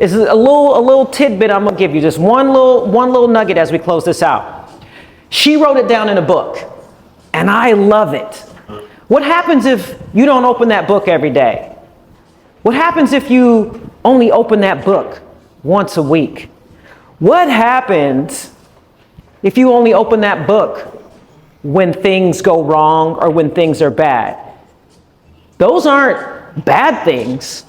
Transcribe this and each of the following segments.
This is a little tidbit I'm gonna give you, just one little nugget as we close this out. She wrote it down in a book, and I love it. What happens if you don't open that book every day? What happens if you only open that book once a week? What happens if you only open that book when things go wrong or when things are bad? Those aren't bad things,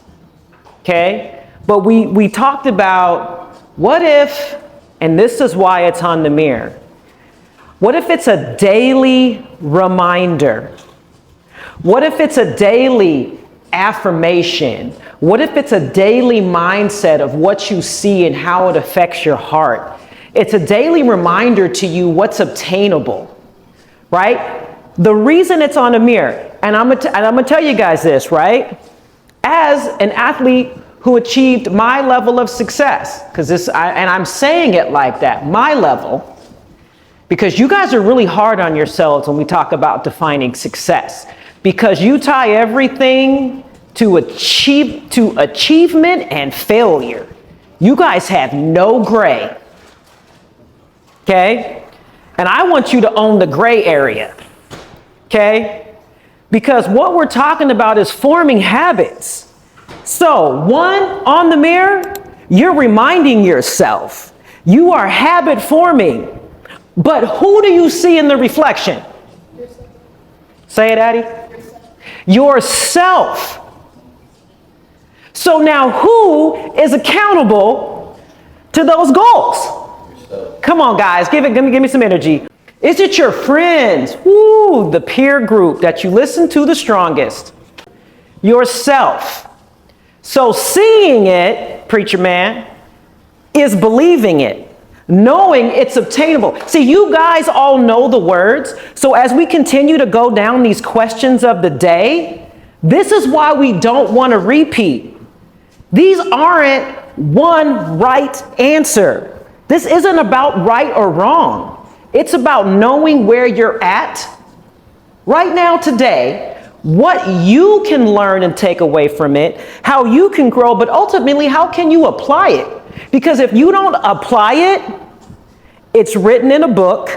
okay? But we talked about what if, and this is why it's on the mirror, what if it's a daily reminder? What if it's a daily affirmation? What if it's a daily mindset of what you see and how it affects your heart? It's a daily reminder to you what's obtainable, right? The reason it's on a mirror, and I'm gonna tell you guys this, right? As an athlete who achieved my level of success, and I'm saying it like that, my level, because you guys are really hard on yourselves when we talk about defining success, because you tie everything to achievement and failure. You guys have no gray, okay? And I want you to own the gray area, okay? Because what we're talking about is forming habits. So, one, on the mirror, you're reminding yourself. You are habit forming. But who do you see in the reflection? Yourself. Say it, Addie. Yourself. So now who is accountable to those goals? Yourself. Come on, guys, give me some energy. Is it your friends? Woo, the peer group that you listen to the strongest? Yourself. So seeing it, preacher man, is believing it, knowing it's obtainable. See, you guys all know the words. So as we continue to go down these questions of the day, this is why we don't want to repeat. These aren't one right answer. This isn't about right or wrong. It's about knowing where you're at right now today, what you can learn and take away from it, how you can grow, but ultimately, how can you apply it? Because if you don't apply it, it's written in a book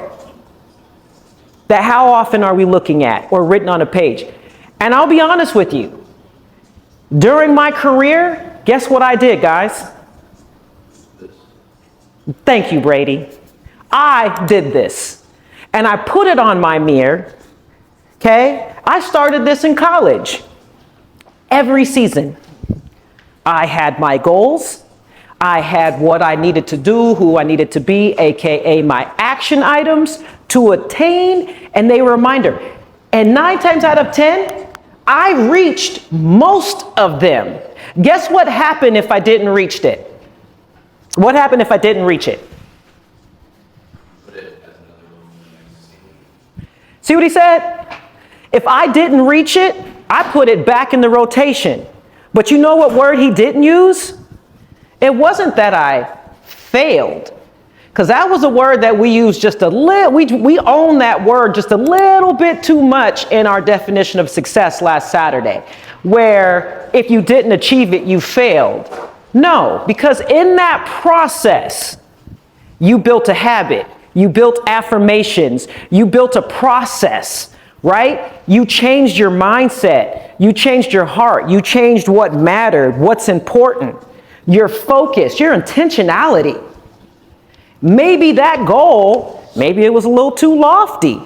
that how often are we looking at, or written on a page? And I'll be honest with you, during my career, guess what I did, guys? Thank you, Brady. I did this, and I put it on my mirror, okay? I started this in college. Every season, I had my goals. I had what I needed to do, who I needed to be, AKA my action items to attain, and they were a reminder. And 9 times out of 10, I reached most of them. Guess what happened if I didn't reach it? What happened if I didn't reach it? See what he said? If I didn't reach it, I put it back in the rotation. But you know what word he didn't use? It wasn't that I failed, because that was a word that we use just a little, we own that word just a little bit too much in our definition of success last Saturday, where if you didn't achieve it, you failed. No, because in that process, you built a habit, you built affirmations, you built a process, right? You changed your mindset, you changed your heart, you changed what mattered, what's important, your focus, your intentionality. Maybe that goal, maybe it was a little too lofty,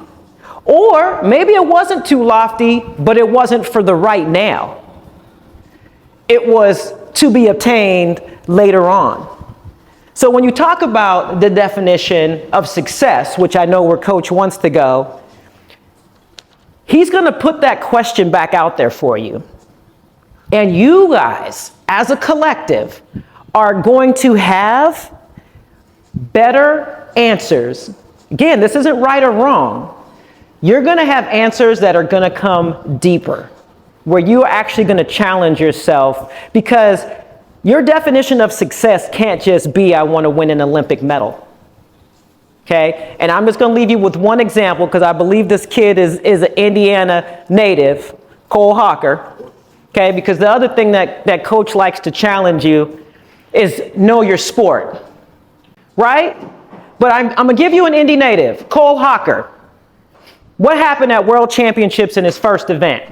or maybe it wasn't too lofty, but it wasn't for the right now. It was to be obtained later on. So when you talk about the definition of success, which I know where Coach wants to go, he's going to put that question back out there for you. And you guys, as a collective, are going to have better answers. Again, this isn't right or wrong. You're going to have answers that are going to come deeper, where you're actually going to challenge yourself, because your definition of success can't just be, I want to win an Olympic medal. Okay? And I'm just going to leave you with one example, because I believe this kid is an Indiana native, Cole Hawker. Okay? Because the other thing that Coach likes to challenge you is know your sport, right? But I'm going to give you an Indy native, Cole Hocker. What happened at World Championships in his first event?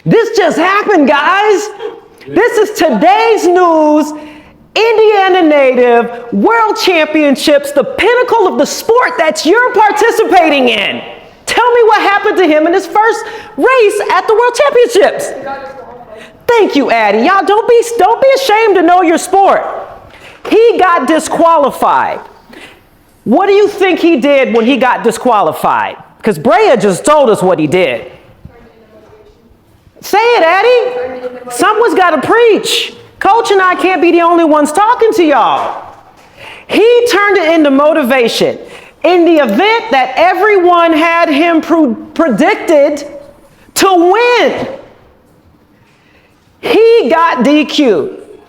This just happened, guys. This is today's news. Indiana native, World Championships, the pinnacle of the sport that you're participating in. Tell me what happened to him in his first race at the World Championships. Thank you, Addie. Y'all don't be ashamed to know your sport. He got disqualified. What do you think he did when he got disqualified? Because Brea just told us what he did. Say it, Addie. Someone's got to preach. Coach and I can't be the only ones talking to y'all. He turned it into motivation. In the event that everyone had him predicted to win, he got DQ'd.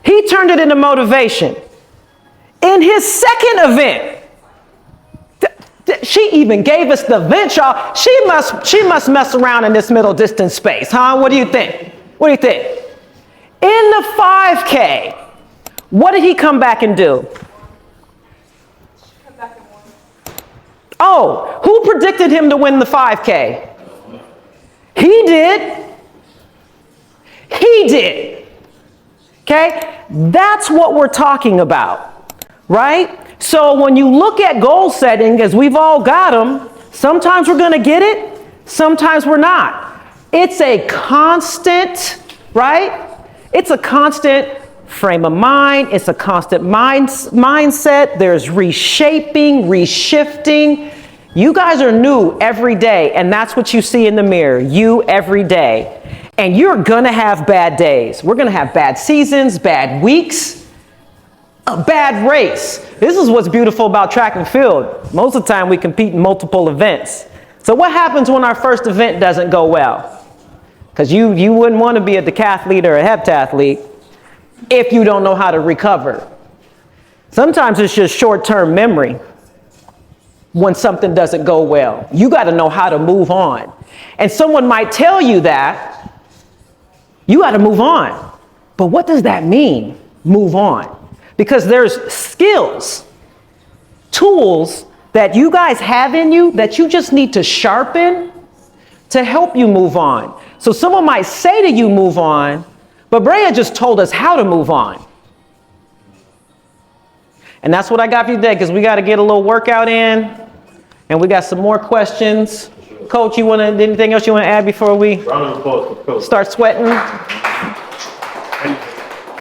He turned it into motivation. In his second event, she even gave us the event, y'all. She must mess around in this middle distance space, huh? What do you think? What do you think? In the 5K, what did he come back and do? Oh, who predicted him to win the 5K? He did. He did. Okay? That's what we're talking about, right? So when you look at goal setting, as we've all got them, sometimes we're going to get it, sometimes we're not. It's a constant, right? It's a constant frame of mind. It's a constant mindset. There's reshaping, reshifting. You guys are new every day, and that's what you see in the mirror, you every day. And you're going to have bad days. We're going to have bad seasons, bad weeks, a bad race. This is what's beautiful about track and field. Most of the time we compete in multiple events. So what happens when our first event doesn't go well? Because you wouldn't want to be a decathlete or a heptathlete if you don't know how to recover. Sometimes it's just short-term memory when something doesn't go well. You got to know how to move on. And someone might tell you that you got to move on. But what does that mean, move on? Because there's skills, tools that you guys have in you that you just need to sharpen to help you move on. So someone might say to you, move on, but Brea just told us how to move on. And that's what I got for you today, because we got to get a little workout in, and we got some more questions. Coach, anything else you want to add before we start sweating?